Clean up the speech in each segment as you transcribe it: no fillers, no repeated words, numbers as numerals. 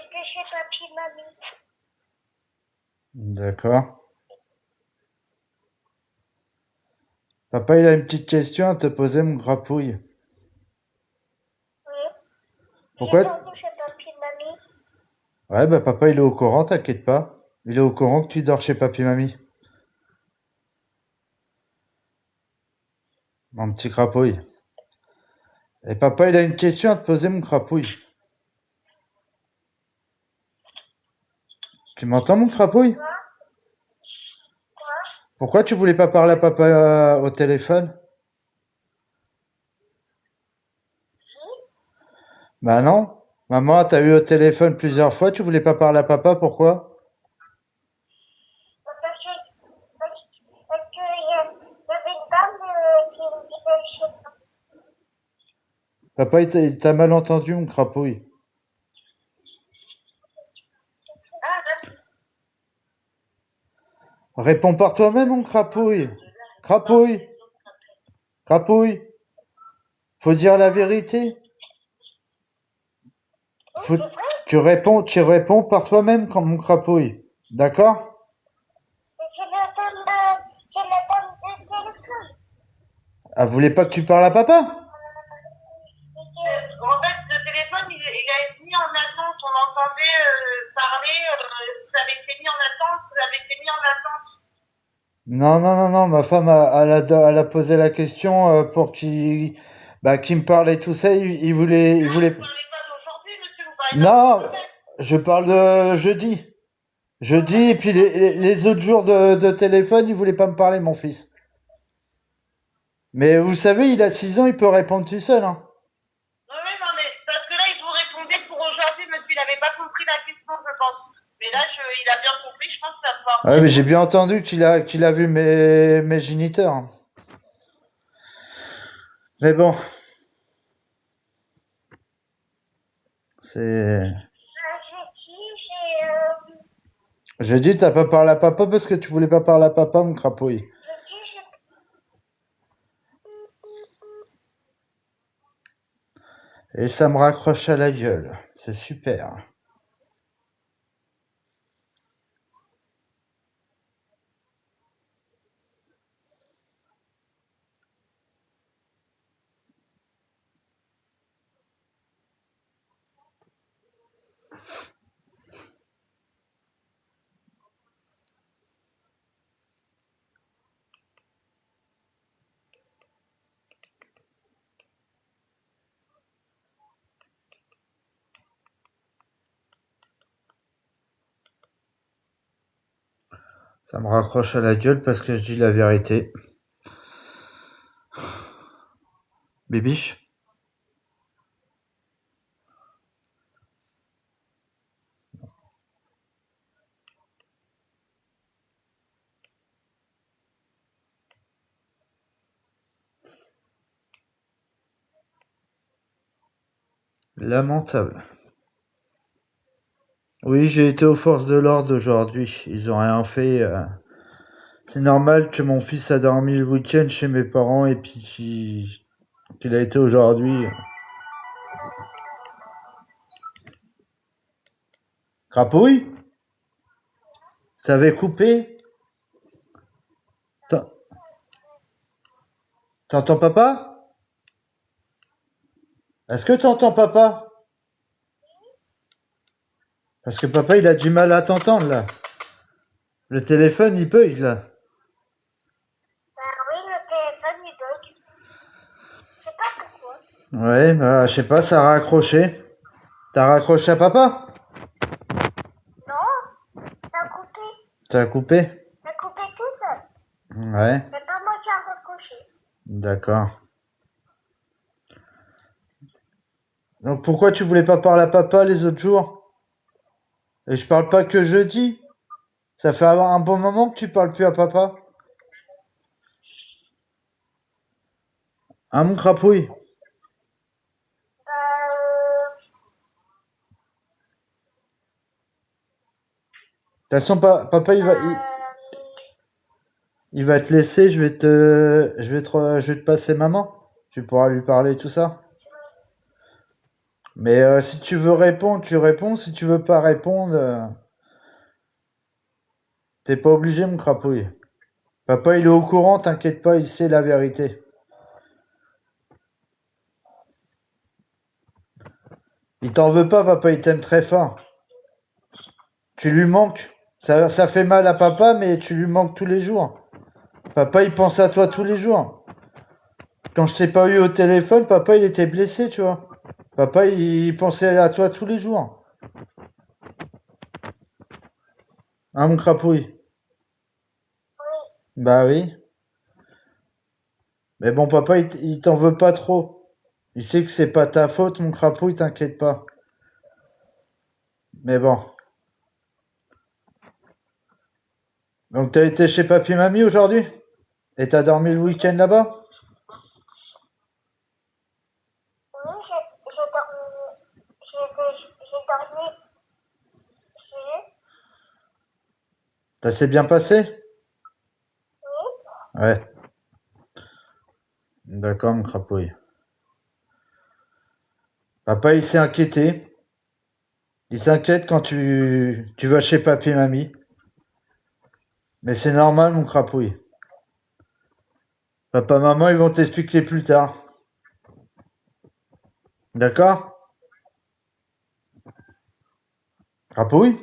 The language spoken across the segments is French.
de chez papy, mamie. D'accord. Papa, il a une petite question à te poser, mon crapouille. Oui. J'ai Pourquoi? dormi chez papy, mamie. Ouais, bah papa, il est au courant, t'inquiète pas. Il est au courant que tu dors chez papy mamie. Mon petit crapouille. Et papa, il a une question à te poser, mon crapouille. Tu m'entends, mon crapouille? Quoi? Quoi? Pourquoi tu voulais pas parler à papa au téléphone? Si? Bah non. Maman t'a eu au téléphone plusieurs fois, tu voulais pas parler à papa, pourquoi? Parce que y avait une dame qui me disait chez papy. Papa, il t'a mal entendu, mon crapouille. Ah, Réponds par toi-même, mon crapouille. Crapouille, crapouille. Faut dire la vérité. oui, Faut... c'est vrai. Tu réponds par toi-même, comme mon crapouille. D'accord? C'est la dame de téléphone. Elle voulait pas que tu parles à papa? En fait, le téléphone, il a été mis en attente. On entendait parler, ça avait été mis en attente, ça avait été mis en attente. Non, non, non, non. Ma femme, elle a posé la question pour qu'il me parle et tout ça. Il Ah, vous voulait. ne parlez pas d'aujourd'hui, monsieur, vous parlez d'un Non, jour peut-être. je parle de jeudi. Non, Jeudi, bah, et puis les autres jours de téléphone, il voulait pas me parler, mon fils. Mais vous savez, il a 6 ans, il peut répondre tout seul, hein. oui, oui, non, mais parce que là, il vous répondait pour aujourd'hui, monsieur, il n'avait pas compris la question, je pense. Mais là, il a bien compris, je pense que ça va pouvoir Ouais, vous mais j'ai répondre. bien entendu qu'il a vu mes géniteurs, hein. Mais bon, c'est. Jeudi, t'as pas parlé à papa parce que tu voulais pas parler à papa, mon crapouille. Et ça me raccroche à la gueule. C'est super. Ça me raccroche à la gueule parce que je dis la vérité. Bibiche? Lamentable. Oui, j'ai été aux forces de l'ordre aujourd'hui. Ils ont rien fait. C'est normal que mon fils a dormi le week-end chez mes parents et puis qu'il a été aujourd'hui. Crapouille? Ça avait coupé? T'en- T'entends papa? Est-ce que t'entends papa? Parce que papa, il a du mal à t'entendre là. Le téléphone, il bug là. Bah oui, le téléphone, il bug. Je sais pas pourquoi. Ouais, bah, je sais pas, ça a raccroché. T'as raccroché à papa? Non, ça a coupé. T'as coupé? Ça a coupé tout seul. Ouais, C'est pas moi qui a raccroché. d'accord. Donc pourquoi tu voulais pas parler à papa les autres jours? Et je parle pas que jeudi. Ça fait un bon moment que tu parles plus à papa. Hein, mon crapouille? De Euh, toute façon, papa, il va te laisser. Je vais te passer maman. Tu pourras lui parler tout ça. Mais si tu veux répondre, tu réponds. Si tu veux pas répondre, t'es pas obligé, mon crapouille. Papa, il est au courant, t'inquiète pas, il sait la vérité. Il t'en veut pas, papa, il t'aime très fort. Tu lui manques. Ça fait mal à papa, mais tu lui manques tous les jours. Papa, il pense à toi tous les jours. Quand je t'ai pas eu au téléphone, papa, il était blessé, tu vois. Papa, il pensait à toi tous les jours. Hein, mon crapouille? Bah oui. Mais bon, papa, il t'en veut pas trop. Il sait que c'est pas ta faute, mon crapouille, t'inquiète pas. Mais bon. Donc, t'as été chez papy et mamie aujourd'hui? Et t'as dormi le week-end là-bas? Oui, j'ai dormi chez Ça s'est bien passé? Ouais. D'accord, mon crapouille. Papa, il s'est inquiété. Il s'inquiète quand tu vas chez papy et mamie. Mais c'est normal, mon crapouille. Papa, maman, ils vont t'expliquer plus tard. D'accord? Crapouille?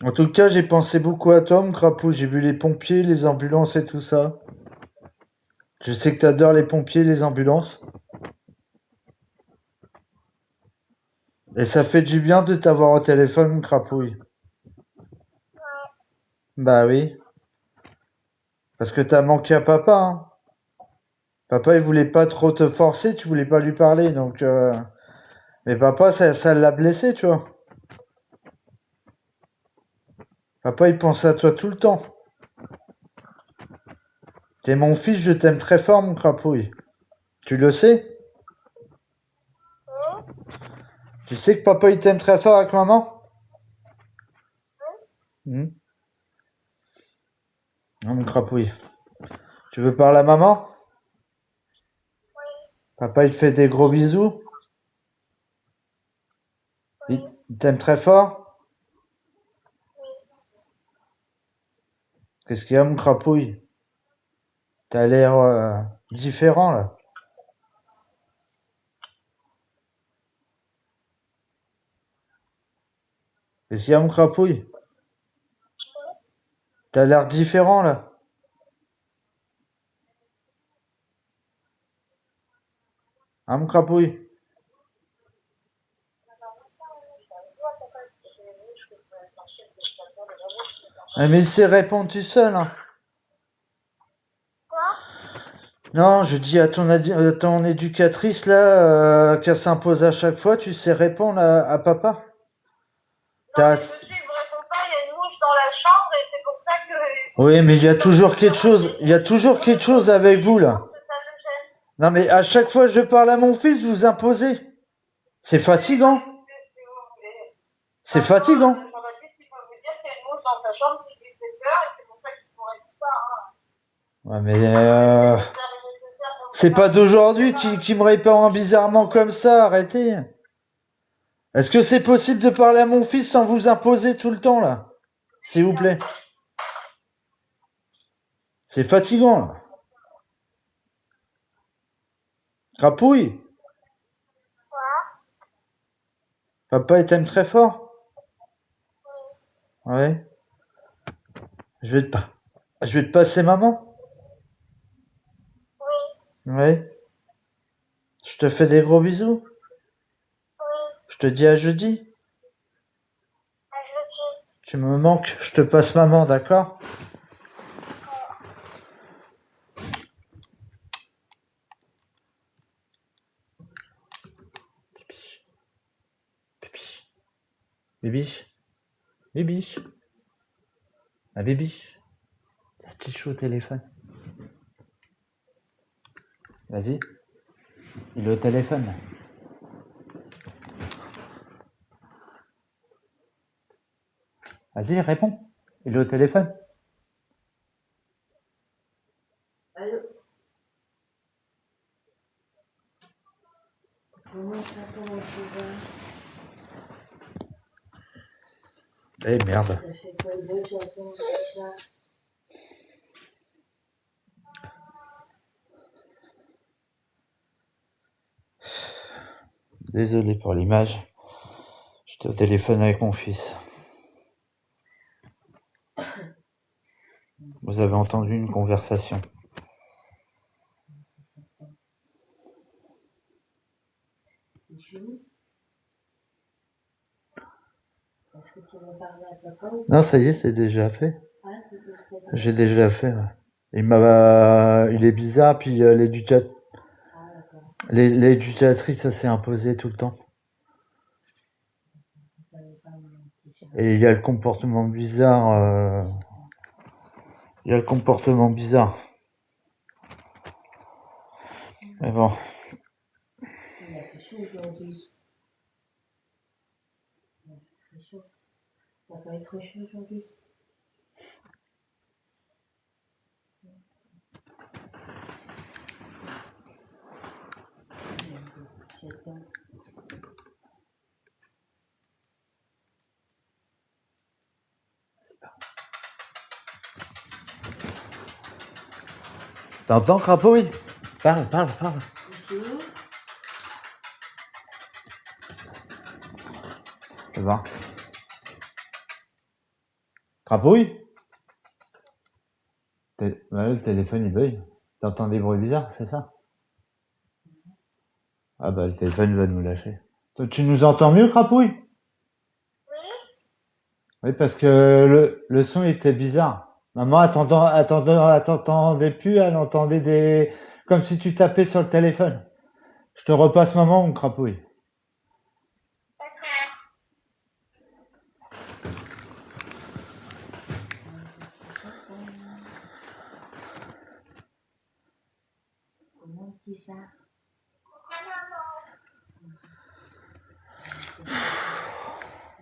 En tout cas, j'ai pensé beaucoup à toi, mon crapouille. J'ai vu les pompiers, les ambulances et tout ça. Je sais que t'adores les pompiers, les ambulances. Et ça fait du bien de t'avoir au téléphone, mon crapouille. Bah oui. Parce que t'as manqué à papa, hein. Papa, il voulait pas trop te forcer, tu voulais pas lui parler, donc... Mais papa, ça l'a blessé, tu vois. Papa, il pense à toi tout le temps. T'es mon fils, je t'aime très fort, mon crapouille. Tu le sais? Tu sais que papa, il t'aime très fort avec maman? Hmm. Non, mon crapouille. Tu veux parler à maman? Papa, il te fait des gros bisous. Il t'aime très fort. Qu'est-ce qu'il y a, mon crapouille? T'as l'air différent, là. Qu'est-ce qu'il y a, mon crapouille? T'as l'air différent, là. Hein, mon crapouille? Ah, mais il sait répondre tout seul, hein. Non, je dis à ton éducatrice, là, qu'elle s'impose à chaque fois, tu sais répondre à papa? Non, mais monsieur, il vous répond pas, il y a une mouche dans la chambre et c'est pour ça que... Oui, mais il y a toujours quelque chose. Il y a toujours quelque chose avec vous, là. Ça me gêne. Non, mais à chaque fois que je parle à mon fils, vous imposez. C'est fatigant. C'est fatigant. Jean-Baptiste, il peut vous dire qu'il y a une mouche dans sa chambre qui lui fait peur et c'est pour ça qu'il ne répond pas. Hein. Ouais, mais c'est pas d'aujourd'hui qui me répond bizarrement comme ça. Arrêtez. Est-ce que c'est possible de parler à mon fils sans vous imposer tout le temps, là? S'il vous plaît. C'est fatigant, là. Crapouille. Papa, il t'aime très fort. Ouais. Je vais te passer maman. Ouais. Je te fais des gros bisous. Je te dis à jeudi. Tu me manques, je te passe maman, d'accord? Bibiche. Bibiche. Bibiche. Ah, Bibiche. La petite chou au téléphone. Vas-y. Il est au téléphone, là. Vas-y, réponds. Il est au téléphone. Comment ça, comment tu vas? Eh merde. Ça fait quoi de beau, tu as ton chat? Désolé pour l'image. J'étais au téléphone avec mon fils. Vous avez entendu une conversation. C'est fini? Est-ce que tu veux parler à papa ou Non, ça y est, c'est déjà fait. pas? C'est déjà fait. J'ai déjà fait. Ouais. Il est bizarre, puis Ah, d'accord. l'éducatrice, ça s'est imposé tout le temps. Ça veut pas mon petit chat. Et il y a le comportement bizarre. Il y a le comportement bizarre. Mais bon. Il a fait chaud aujourd'hui. Il a fait très chaud. Ça va pas être trop chaud aujourd'hui. Il y a des petits chatons. T'entends, crapaud? Oui. Parle. C'est où? Ça va. Crapouille? Ouais, le téléphone il bug. T'entends des bruits bizarres, c'est ça? Ah bah le téléphone va nous lâcher. Toi, tu nous entends mieux, Crapouille? Oui, parce que le son était bizarre. Maman, attendait plus, elle entendait comme si tu tapais sur le téléphone. Je te repasse maman, mon Crapouille. Comment petit chat?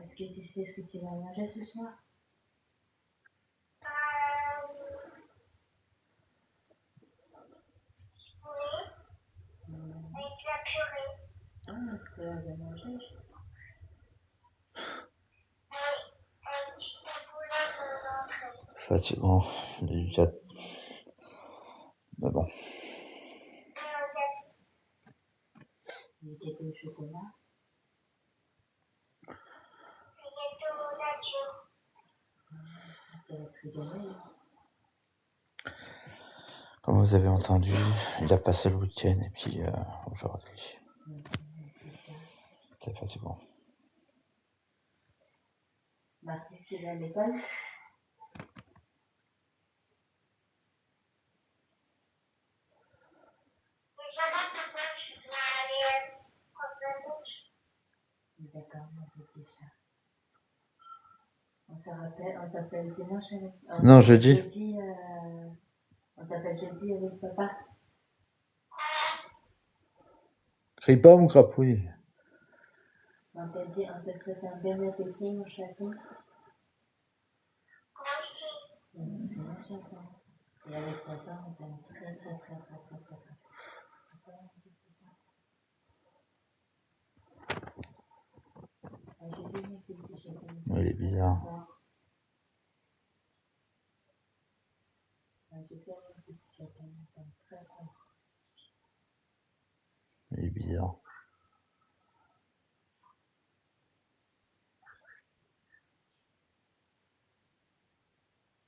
Est-ce que tu sais ce que tu vas manger ce soir? Ah, tu vas manger? Fatigant. Mais bon. Du gâteau au chocolat? Ça va te régaler. Comme vous avez entendu, il a passé le week-end et puis aujourd'hui. C'est fatigant. Martin, tu vas à l'école? D'accord, mon petit chat. On se rappelle, on t'appelle dimanche avec... Non, jeudi. On t'appelle jeudi avec papa. Crie pas, mon Crapouille. On te souhaite un bon appétit, mon chaton. C'est mon chaton. Et avec papa, on t'aime très. Il est bizarre. Il est bizarre.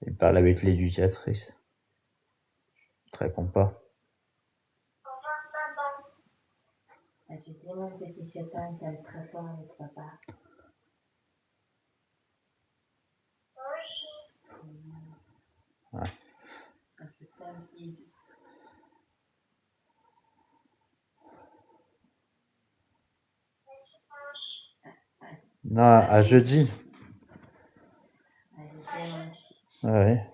Il parle avec l'éducatrice. Il te répond pas. Tu dis, mon petit chaton, il t'aime très fort avec papa. Ouais. Je t'aime, bisous. Non, à jeudi. Ouais.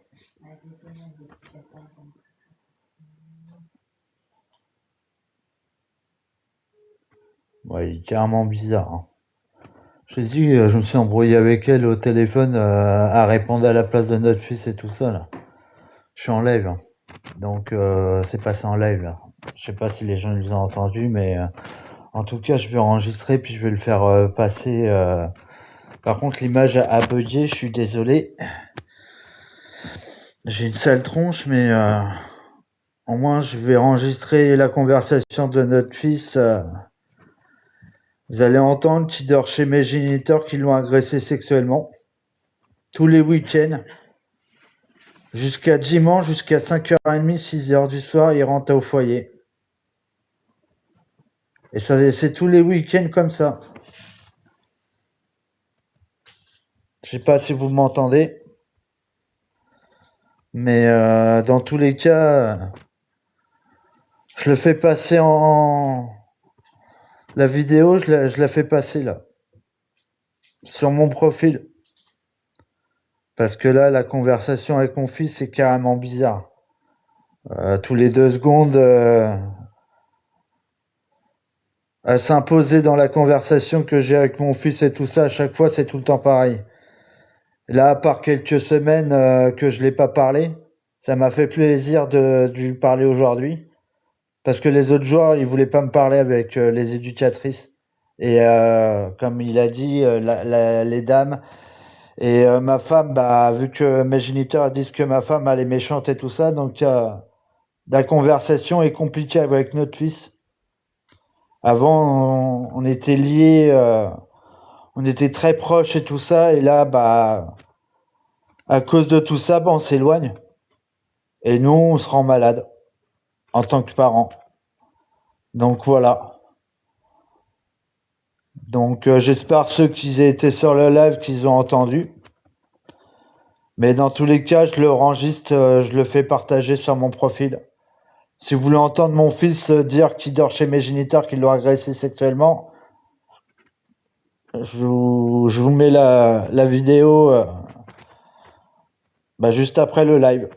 Ouais, il est carrément bizarre. Hein. Je te dis, je me suis embrouillé avec elle au téléphone à répondre à la place de notre fils et tout ça là. Je suis en live. Hein. Donc c'est passé en live là. Je sais pas si les gens nous ont entendus, mais En tout cas, je vais enregistrer puis je vais le faire passer. Par contre, l'image a bugué, je suis désolé. J'ai une sale tronche, mais au moins je vais enregistrer la conversation de notre fils. Vous allez entendre qu'il dort chez mes géniteurs qui l'ont agressé sexuellement. Tous les week-ends. Jusqu'à dimanche, jusqu'à 5h30, 6h du soir, il rentre au foyer. Et ça, c'est tous les week-ends comme ça. Je sais pas si vous m'entendez. Mais dans tous les cas, je le fais passer en... La vidéo, je la fais passer là. Sur mon profil. Parce que là, la conversation avec mon fils est carrément bizarre. Tous les 2 secondes, à s'imposer dans la conversation que j'ai avec mon fils et tout ça, à chaque fois, c'est tout le temps pareil. Là, à part quelques semaines que je l'ai pas parlé, ça m'a fait plaisir de lui parler aujourd'hui. Parce que les autres jours, ils voulaient pas me parler avec les éducatrices. Et comme il a dit, les dames et ma femme, bah, vu que mes géniteurs disent que ma femme, elle est méchante et tout ça, donc la conversation est compliquée avec notre fils. Avant, on était liés, on était très proches et tout ça, et là, bah, à cause de tout ça, bah, on s'éloigne. Et nous, on se rend malade en tant que parents. Donc voilà. Donc j'espère ceux qui étaient sur le live qu'ils ont entendu. Mais dans tous les cas, je le enregistre, je le fais partager sur mon profil. Si vous voulez entendre mon fils dire qu'il dort chez mes géniteurs, qu'il l'a agressé sexuellement, je vous mets la vidéo bah, juste après le live.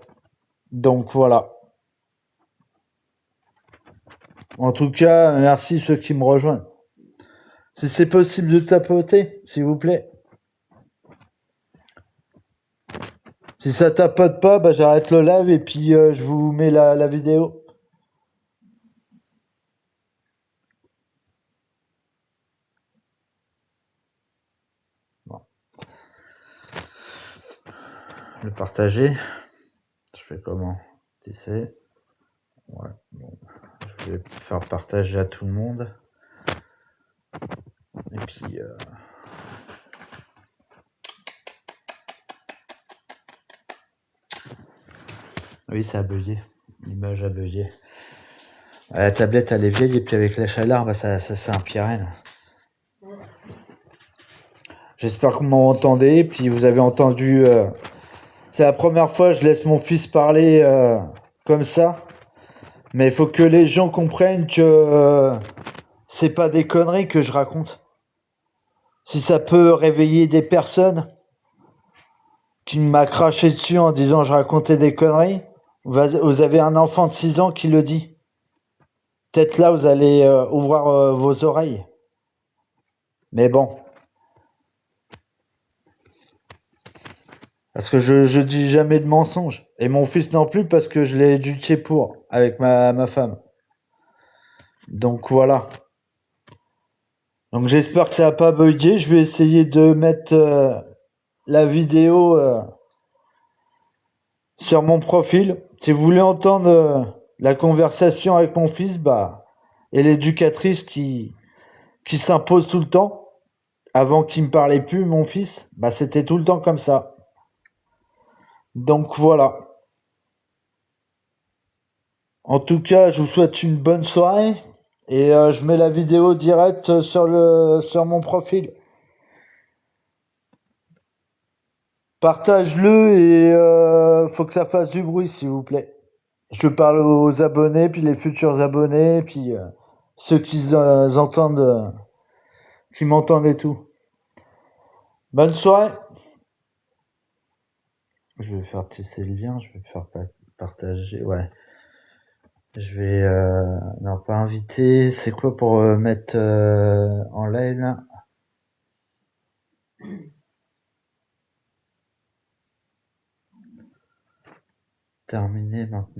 Donc voilà. En tout cas, merci ceux qui me rejoignent. Si c'est possible de tapoter, s'il vous plaît. Si ça tapote pas, bah, j'arrête le live et puis je vous mets la vidéo. Bon. Le partager. Je fais comment? Tu sais. Ouais, bon. Je vais faire partager à tout le monde. Et puis... Oui, ça a bugué. L'image a bugué. La tablette, elle est vieille et puis avec la chaleur, bah, ça s'est empiré. J'espère que vous m'entendez. Et puis vous avez entendu... C'est la première fois que je laisse mon fils parler comme ça. Mais il faut que les gens comprennent que c'est pas des conneries que je raconte. Si ça peut réveiller des personnes qui m'a craché dessus en disant je racontais des conneries, vous avez un enfant de 6 ans qui le dit. Peut-être là, vous allez ouvrir vos oreilles. Mais bon. Parce que je dis jamais de mensonges. Et mon fils non plus parce que je l'ai éduqué pour, avec ma femme. Donc voilà. Donc j'espère que ça n'a pas bugué. Je vais essayer de mettre la vidéo sur mon profil. Si vous voulez entendre la conversation avec mon fils, bah, et l'éducatrice qui s'impose tout le temps, avant qu'il me parlait plus, mon fils, bah c'était tout le temps comme ça. Donc voilà. En tout cas, je vous souhaite une bonne soirée et je mets la vidéo directe sur mon profil. Partage-le et faut que ça fasse du bruit, s'il vous plaît. Je parle aux abonnés, puis les futurs abonnés, puis ceux qui entendent, qui m'entendent et tout. Bonne soirée. Je vais faire tisser le lien, je vais faire partager, ouais. Je vais, non, pas inviter. C'est quoi pour mettre en live là? Terminé maintenant.